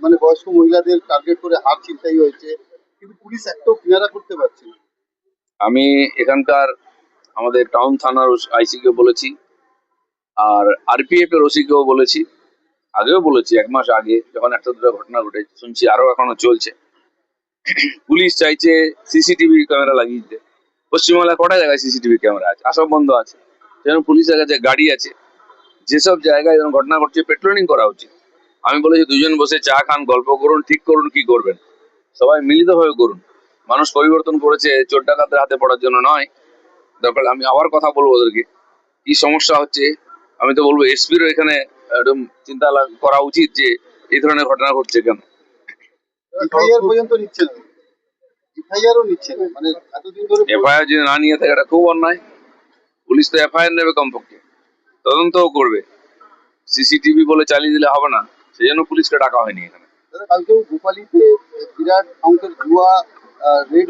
মানে বয়স্ক মহিলাদের টার্গেট করে হার ছিনতাই হয়েছে, কিন্তু পুলিশ একটাও কিনারা করতে পারছে না। আমি এখানকার আমাদের টাউন থানার আইসি কে বলেছি, আর আরপিএফ এর ওসি কেও বলেছি, আগেও বলেছি, 1 মাস আগে যখন একটা দুটো ঘটনা ঘটেছে, শুনছি আরো এখনো চলছে। পুলিশ চাইছে সিসিটিভি ক্যামেরা লাগিয়ে দিতে। পশ্চিমবাংলায় কটা জায়গায় সিসিটিভি ক্যামেরা আছে? আসব বন্ধ আছে। যেন পুলিশের কাছে গাড়ি আছে, যেসব জায়গায় এরকম ঘটনা ঘটছে পেট্রোলিং করা উচিত। আমি বলেছি দুজন বসে চা খান, গল্প করুন, ঠিক করুন কি করবেন, সবাই মিলিতভাবে করুন। মানুষ পরিবর্তন করেছে চোর ডাকাতের হাতে পড়ার জন্য নয়। দরকার আমি আবার কথা বলবো ওদেরকে, কি সমস্যা হচ্ছে। আমি তো বলবো এসপিরও এখানে একদম চিন্তা করা উচিত যে এই ধরনের ঘটনা ঘটছে কেন। এফআইআর পর্যন্ত নিচ্ছে না, এফআইআরও নিচ্ছে না, মানে এতদিন ধরে এফআইআর যদি না নিয়ে থাকে এটা খুব অন্যায়। পুলিশ তো এফআইআর নেবে কমপক্ষে, তদন্তও করবে। সিসিটিভি বলে চালিয়ে দিলে হবে না, সেই জন্য পুলিশকে ডাকা হয়নি এখানে। কালকেও ভোপালিতে বিরাট অঙ্কের জুয়া রেড